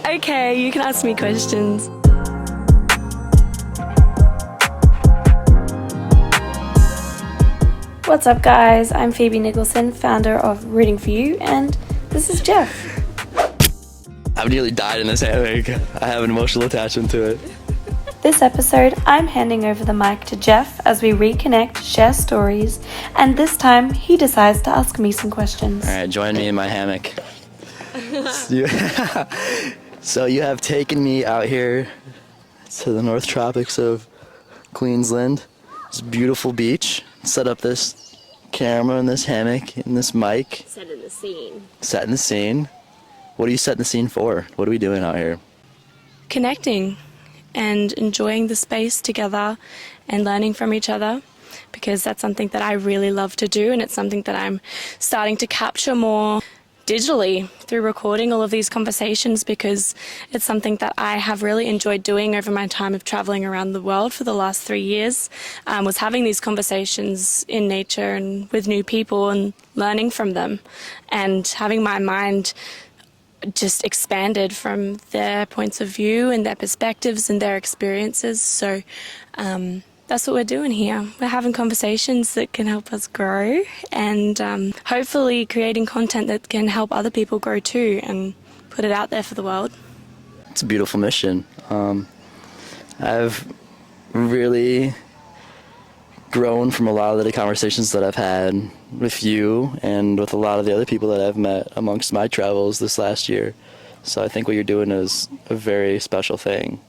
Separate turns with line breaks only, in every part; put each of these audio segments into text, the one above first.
Okay, you can ask me questions. What's up, guys? I'm Phoebe Nicholson, founder of Rooting4You, and this is Jeff.
I've nearly died in this hammock. I have an emotional attachment to it.
This episode, I'm handing over the mic to Jeff as we reconnect, share stories, and this time he decides to ask me some questions.
All right, join me in my hammock. So you have taken me out here to the North Tropics of Queensland. It's a beautiful beach. Set up this camera and this hammock and this mic.
Setting the scene.
Setting the scene. What are you setting the scene for? What are we doing out here?
Connecting and enjoying the space together and learning from each other, because that's something that I really love to do, and it's something that I'm starting to capture more digitally through recording all of these conversations, because it's something that I have really enjoyed doing over my time of traveling around the world for the last 3 years, was having these conversations in nature and with new people and learning from them and having my mind just expanded from their points of view and their perspectives and their experiences. So that's what we're doing here. We're having conversations that can help us grow and hopefully creating content that can help other people grow too and put it out there for the world.
It's a beautiful mission. I've really grown from a lot of the conversations that I've had with you and with a lot of the other people that I've met amongst my travels this last year. So I think what you're doing is a very special thing.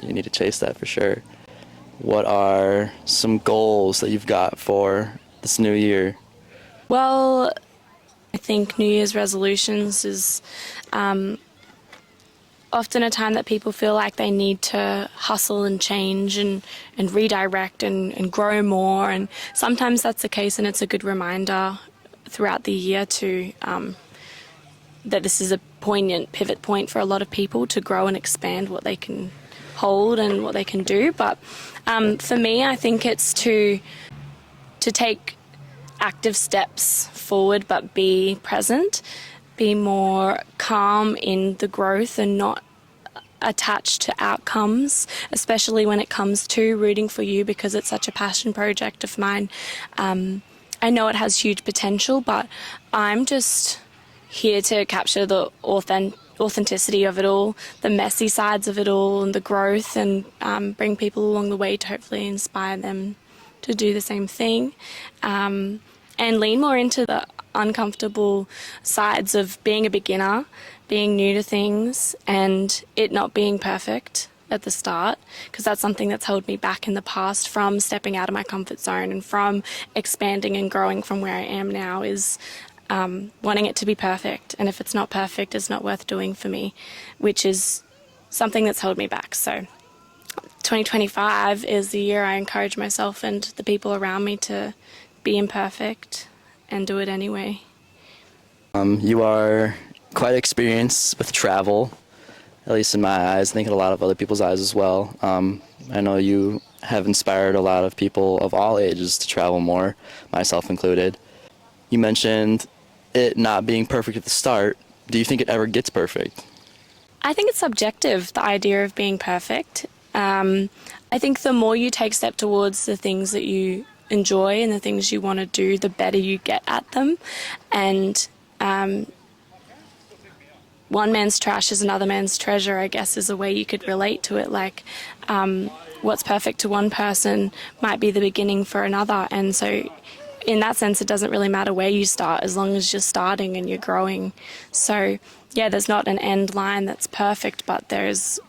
You need to chase that for sure. What are some goals that you've got for this new year?
Well, I think New Year's resolutions is often a time that people feel like they need to hustle and change and redirect and grow more. And sometimes that's the case, and it's a good reminder throughout the year to that this is a poignant pivot point for a lot of people to grow and expand what they can hold and what they can do. But for me, I think it's to take active steps forward but be present, be more calm in the growth and not attached to outcomes, especially when it comes to Rooting4You, because it's such a passion project of mine. I know it has huge potential, but I'm just here to capture the authenticity of it all, the messy sides of it all, and the growth, and bring people along the way to hopefully inspire them to do the same thing, and lean more into the uncomfortable sides of being a beginner, being new to things, and it not being perfect at the start, because that's something that's held me back in the past from stepping out of my comfort zone and from expanding and growing from where I am now, is wanting it to be perfect, and if it's not perfect, it's not worth doing for me, which is something that's held me back. So 2025 is the year I encourage myself and the people around me to be imperfect and do it anyway.
You are quite experienced with travel, at least in my eyes. I think in a lot of other people's eyes as well. I know you have inspired a lot of people of all ages to travel more, myself included. You mentioned it not being perfect at the start. Do you think it ever gets perfect?
I think it's subjective, the idea of being perfect. I think the more you take step towards the things that you enjoy and the things you want to do, the better you get at them. And one man's trash is another man's treasure, I guess, is a way you could relate to it. Like, what's perfect to one person might be the beginning for another. And so in that sense, it doesn't really matter where you start, as long as you're starting and you're growing. So yeah, there's not an end line that's perfect, but there's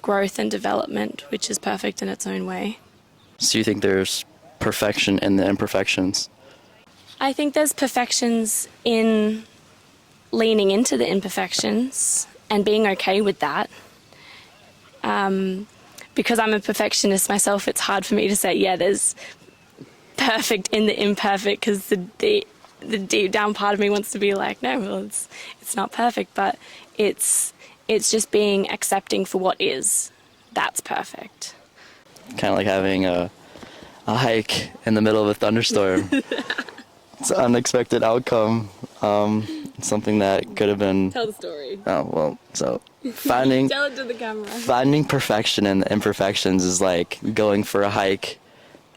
growth and development, which is perfect in its own way.
So you think there's perfection in the imperfections?
I think there's perfections in leaning into the imperfections and being okay with that. Because I'm a perfectionist myself, it's hard for me to say, yeah, there's perfect in the imperfect, because the deep down part of me wants to be like, no, well, it's not perfect, but it's just being accepting for what is. That's perfect.
Kind of like having a hike in the middle of a thunderstorm. It's an unexpected outcome. something that could have been...
Tell the story.
Oh, well, so finding...
Tell it to the camera.
Finding perfection in the imperfections is like going for a hike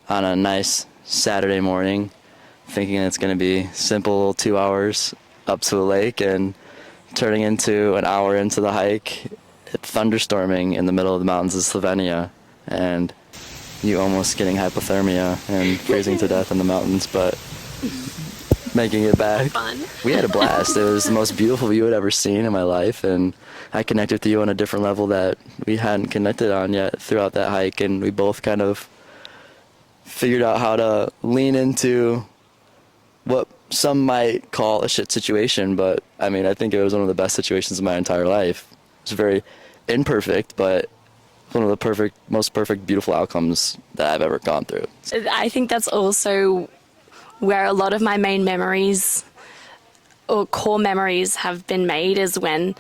on a nice Saturday morning, thinking it's going to be simple 2 hours up to a lake, and turning into an hour into the hike, thunderstorming in the middle of the mountains of Slovenia, and you almost getting hypothermia and freezing to death in the mountains, but making it back.
Fun.
We had a blast. It was the most beautiful view I'd ever seen in my life, and I connected with you on a different level that we hadn't connected on yet throughout that hike, and we both kind of figured out how to lean into what some might call a shit situation, but I mean, I think it was one of the best situations of my entire life. It was very imperfect, but one of the most perfect, beautiful outcomes that I've ever gone through.
I think that's also where a lot of my main memories or core memories have been made, is when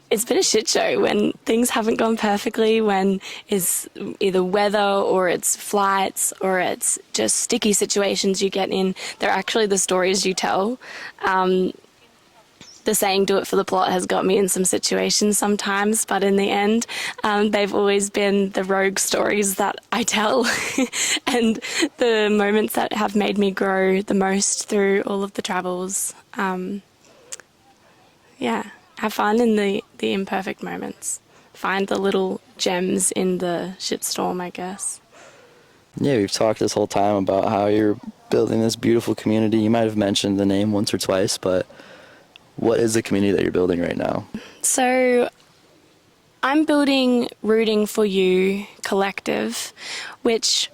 it's been a shit show, when things haven't gone perfectly, when it's either weather or it's flights or it's just sticky situations you get in. They're actually the stories you tell. The saying, do it for the plot, has got me in some situations sometimes, but in the end, they've always been the rogue stories that I tell and the moments that have made me grow the most through all of the travels. Have fun in the imperfect moments. Find the little gems in the shitstorm, I guess.
Yeah, we've talked this whole time about how you're building this beautiful community. You might have mentioned the name once or twice, but what is the community that you're building right now?
So I'm building Rooting4You collective, which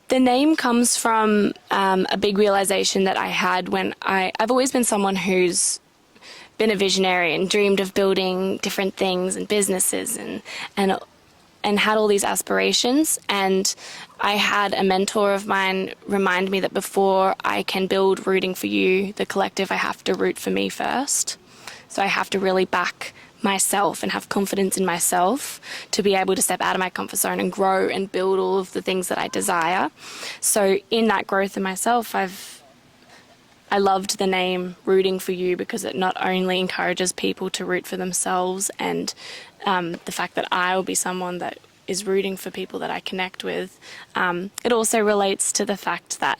the name comes from a big realization that I had when I've always been someone who's been a visionary and dreamed of building different things and businesses and had all these aspirations. And I had a mentor of mine remind me that before I can build Rooting4You, the collective, I have to root for me first. So I have to really back myself and have confidence in myself to be able to step out of my comfort zone and grow and build all of the things that I desire. So in that growth in myself, I loved the name Rooting4You because it not only encourages people to root for themselves and the fact that I will be someone that is rooting for people that I connect with, it also relates to the fact that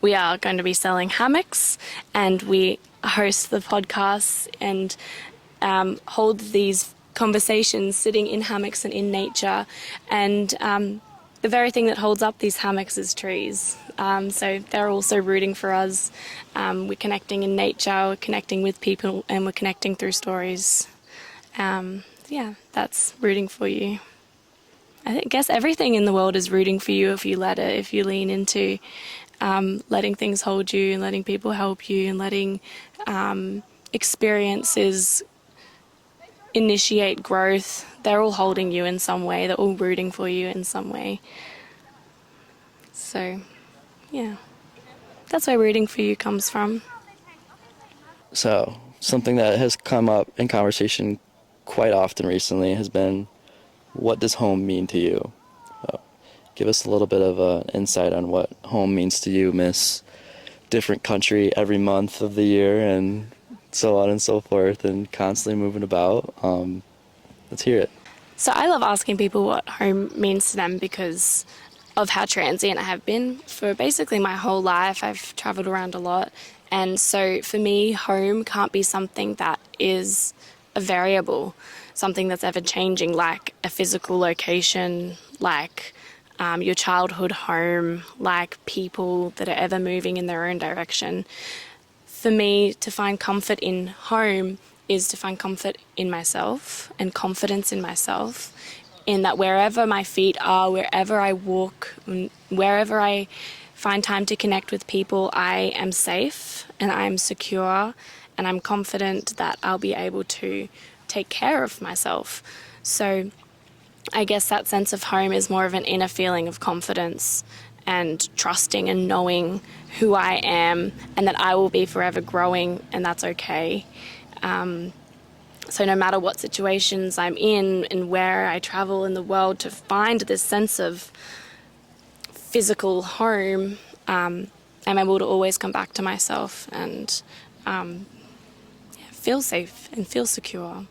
we are going to be selling hammocks, and we host the podcasts and hold these conversations sitting in hammocks and in nature, and the very thing that holds up these hammocks is trees. So they're also rooting for us. We're connecting in nature, we're connecting with people, and we're connecting through stories. That's Rooting4You. I guess everything in the world is rooting for you if you let it, if you lean into letting things hold you and letting people help you and letting experiences initiate growth. They're all holding you in some way. They're all rooting for you in some way. So, yeah, that's where Rooting4You comes from.
So, something that has come up in conversation quite often recently has been, what does home mean to you? Give us a little bit of an insight on what home means to you, Miss Different Country every month of the year and so on and so forth, and constantly moving about. Let's hear it.
So I love asking people what home means to them because of how transient I have been. For basically my whole life, I've travelled around a lot. And so for me, home can't be something that is a variable, something that's ever changing, like a physical location, like your childhood home, like people that are ever moving in their own direction. For me, to find comfort in home is to find comfort in myself and confidence in myself, in that wherever my feet are, wherever I walk, wherever I find time to connect with people, I am safe and I'm secure and I'm confident that I'll be able to take care of myself. So I guess that sense of home is more of an inner feeling of confidence and trusting and knowing who I am and that I will be forever growing, and that's okay. So no matter what situations I'm in and where I travel in the world, to find this sense of physical home I'm able to always come back to myself and feel safe and feel secure. And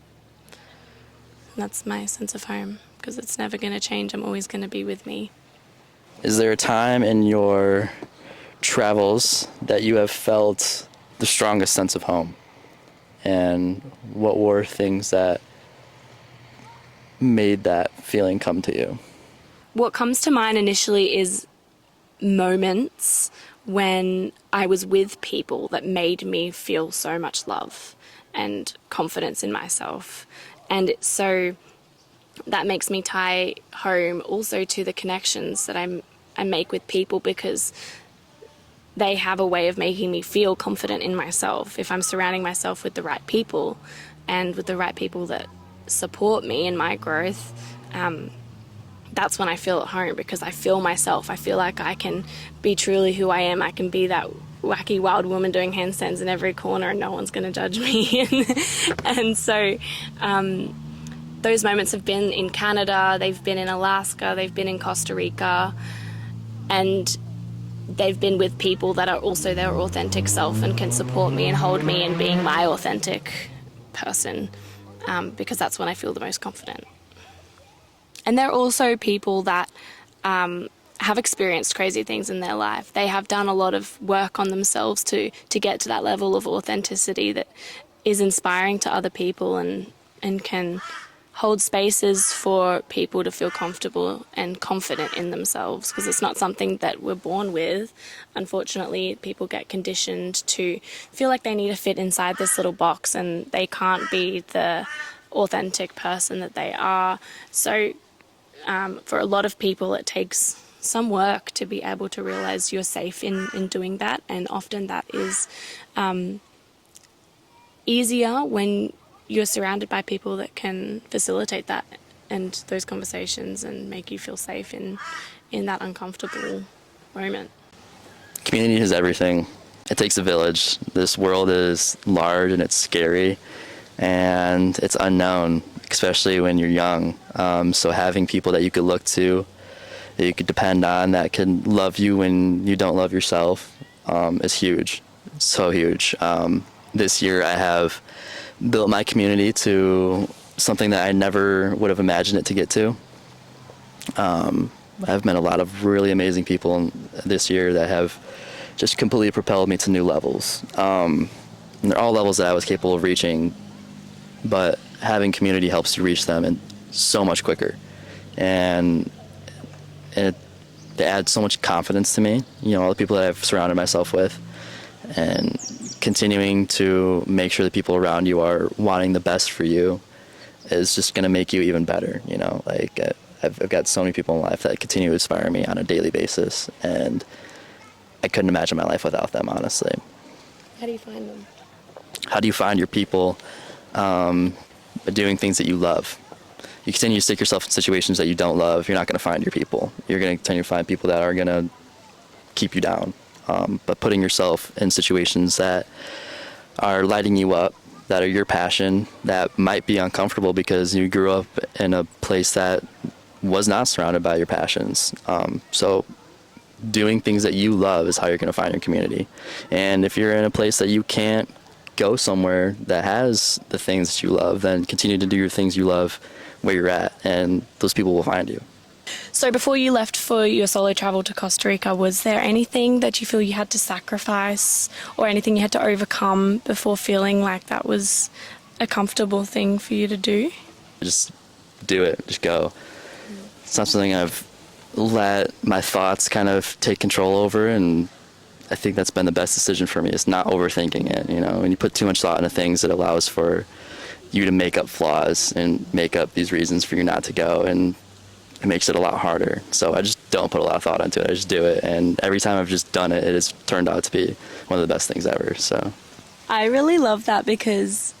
that's my sense of home, because it's never going to change. I'm always going to be with me.
Is there a time in your travels that you have felt the strongest sense of home? And what were things that made that feeling come to you?
What comes to mind initially is moments when I was with people that made me feel so much love and confidence in myself. And so that makes me tie home also to the connections that I make with people, because they have a way of making me feel confident in myself. If I'm surrounding myself with the right people and with the right people that support me in my growth, that's when I feel at home, because I feel myself. I feel like I can be truly who I am. I can be that wacky wild woman doing handstands in every corner and no one's going to judge me. And so those moments have been in Canada, they've been in Alaska, they've been in Costa Rica, and they've been with people that are also their authentic self and can support me and hold me in being my authentic person, because that's when I feel the most confident. And they're also people that have experienced crazy things in their life. They have done a lot of work on themselves to get to that level of authenticity that is inspiring to other people, and can hold spaces for people to feel comfortable and confident in themselves, because it's not something that we're born with. Unfortunately, people get conditioned to feel like they need to fit inside this little box and they can't be the authentic person that they are. So for a lot of people, it takes some work to be able to realize you're safe in doing that, and often that is easier when you're surrounded by people that can facilitate that and those conversations and make you feel safe in that uncomfortable moment.
Community is everything. It takes a village. This world is large and it's scary and it's unknown, especially when you're young. So having people that you could look to, that you could depend on, that can love you when you don't love yourself, is huge. So huge. This year I have built my community to something that I never would have imagined it to get to. I've met a lot of really amazing people this year that have just completely propelled me to new levels. And they're all levels that I was capable of reaching, but having community helps you reach them and so much quicker. And it adds so much confidence to me, all the people that I've surrounded myself with, and continuing to make sure the people around you are wanting the best for you is just going to make you even better. I've got so many people in life that continue to inspire me on a daily basis, and I couldn't imagine my life without them, honestly.
How do you find them?
How do you find your people? By doing things that you love. You continue to stick yourself in situations that you don't love, you're not going to find your people. You're going to continue to find people that are going to keep you down. But putting yourself in situations that are lighting you up, that are your passion, that might be uncomfortable because you grew up in a place that was not surrounded by your passions. So doing things that you love is how you're going to find your community. And if you're in a place that you can't go somewhere that has the things that you love, then continue to do your things you love where you're at, and those people will find you.
So before you left for your solo travel to Costa Rica, was there anything that you feel you had to sacrifice or anything you had to overcome before feeling like that was a comfortable thing for you to do?
Just do it. Just go. It's not something I've let my thoughts kind of take control over, and I think that's been the best decision for me, is not overthinking it. When you put too much thought into things, it allows for you to make up flaws and make up these reasons for you not to go, and it makes it a lot harder. So I just don't put a lot of thought into it. I just do it, and every time I've just done it, it has turned out to be one of the best things ever. So
I really love that, because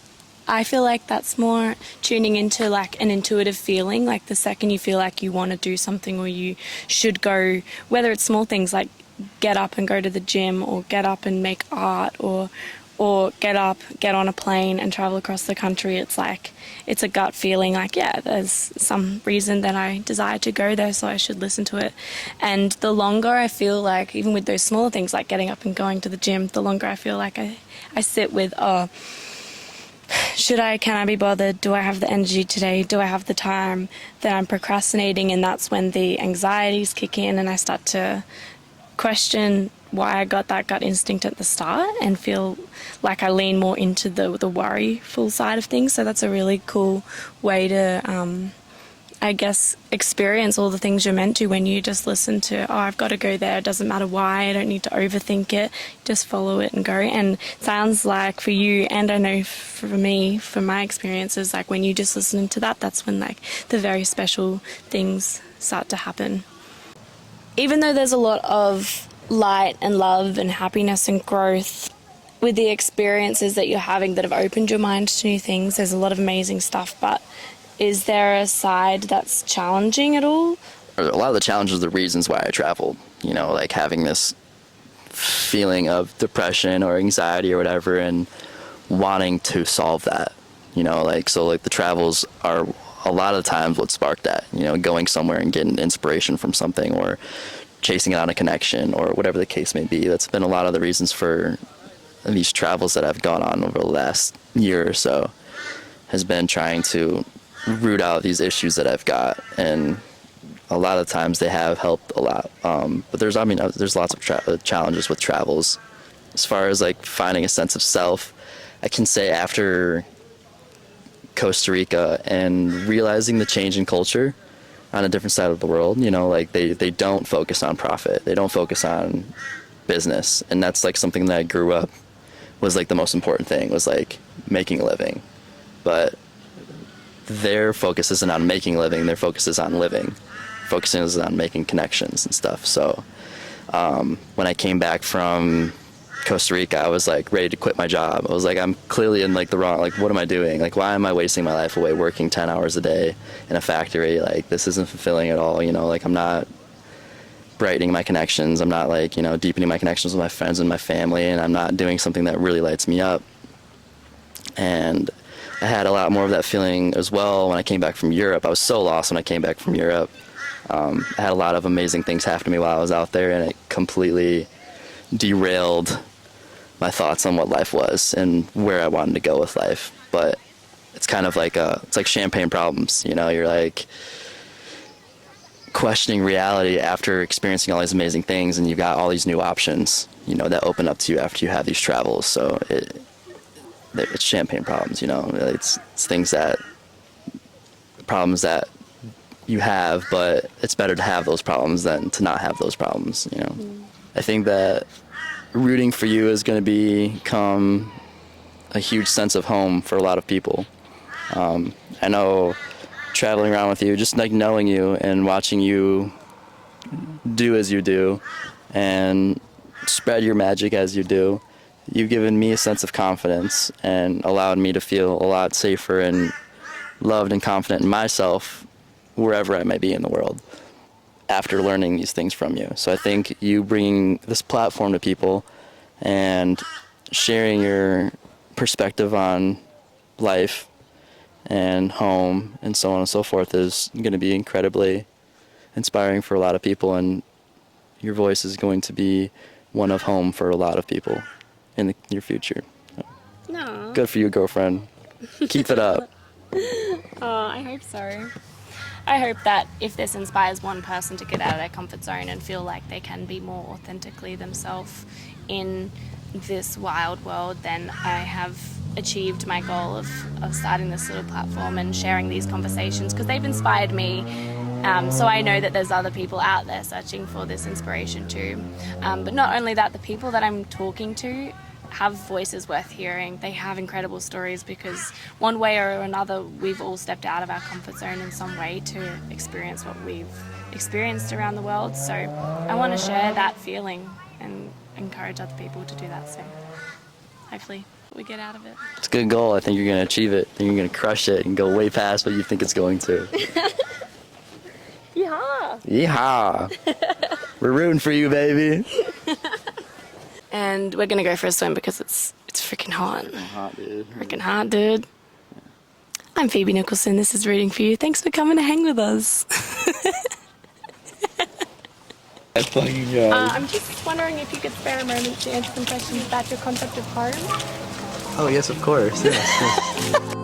I feel like that's more tuning into like an intuitive feeling. Like the second you feel like you want to do something, or you should go, whether it's small things like get up and go to the gym, or get up and make art, or or get up, get on a plane and travel across the country, it's like, it's a gut feeling like, yeah, there's some reason that I desire to go there, so I should listen to it. And the longer I feel like, even with those smaller things like getting up and going to the gym, the longer I feel like I sit with, can I be bothered? Do I have the energy today? Do I have the time? Then I'm procrastinating, and that's when the anxieties kick in and I start to question why I got that gut instinct at the start and feel like I lean more into the worryful side of things. So that's a really cool way to, I guess, experience all the things you're meant to when you just listen to, oh, I've got to go there. It doesn't matter why. I don't need to overthink it. Just follow it and go. And it sounds like for you, and I know for me, from my experiences, like when you just listen to that, that's when like the very special things start to happen. Even though there's a lot of light and love and happiness and growth with the experiences that you're having that have opened your mind to new things, there's a lot of amazing stuff, but is there a side that's challenging at all?
A lot of the challenges are the reasons why I traveled, you know, like having this feeling of depression or anxiety or whatever and wanting to solve that, you know, like, so like the travels are a lot of times what sparked that, you know, going somewhere and getting inspiration from something or chasing out a connection or whatever the case may be. That's been a lot of the reasons for these travels that I've gone on over the last year or so, has been trying to root out these issues that I've got, and a lot of times they have helped a lot. But there's lots of challenges with travels. As far as like finding a sense of self, I can say after Costa Rica and realizing the change in culture on a different side of the world, you know, like they don't focus on profit, they don't focus on business, and that's like something that I grew up was like the most important thing, was like making a living. But their focus isn't on making a living, their focus is on living, focusing is on making connections and stuff. So when I came back from Costa Rica, I was like ready to quit my job. I was like, I'm clearly in like the wrong, like what am I doing? Like why am I wasting my life away working 10 hours a day in a factory? Like this isn't fulfilling at all, you know, like I'm not brightening my connections, I'm not like, you know, deepening my connections with my friends and my family, and I'm not doing something that really lights me up. And I had a lot more of that feeling as well when I came back from Europe. I was so lost when I came back from Europe. I had a lot of amazing things happen to me while I was out there, and it completely derailed my thoughts on what life was and where I wanted to go with life. But it's kind of like it's like champagne problems, you know, you're like questioning reality after experiencing all these amazing things, and you've got all these new options, you know, that open up to you after you have these travels. So it's champagne problems, you know, it's problems that you have, but it's better to have those problems than to not have those problems, you know. I think that Rooting for You is going to become a huge sense of home for a lot of people. I know traveling around with you, just like knowing you and watching you do as you do and spread your magic as you do, you've given me a sense of confidence and allowed me to feel a lot safer and loved and confident in myself wherever I may be in the world after learning these things from you. So I think you bringing this platform to people and sharing your perspective on life and home and so on and so forth is going to be incredibly inspiring for a lot of people, and your voice is going to be one of home for a lot of people in the near future.
No.
Good for you, girlfriend. Keep it up.
Oh, I hope so. I hope that if this inspires one person to get out of their comfort zone and feel like they can be more authentically themselves in this wild world, then I have achieved my goal of starting this little platform and sharing these conversations, because they've inspired me. So I know that there's other people out there searching for this inspiration too. But not only that, the people that I'm talking to have voices worth hearing. They have incredible stories, because one way or another we've all stepped out of our comfort zone in some way to experience what we've experienced around the world. So I want to share that feeling and encourage other people to do that. So hopefully we get out of it.
It's a good goal. I think you're going to achieve it. I think you're going to crush it and go way past what you think it's going to.
Yeehaw!
Yeehaw! We're rooting for you, baby.
And we're going to go for a swim because it's freaking hot.
Hot, dude.
Freaking hot, dude. I'm Phoebe Nicholson. This is Rooting for You. Thanks for coming to hang with us.
That fucking guy.
I'm just wondering if you could spare a moment to answer some questions about your concept of home.
Oh, yes, of course. Yes.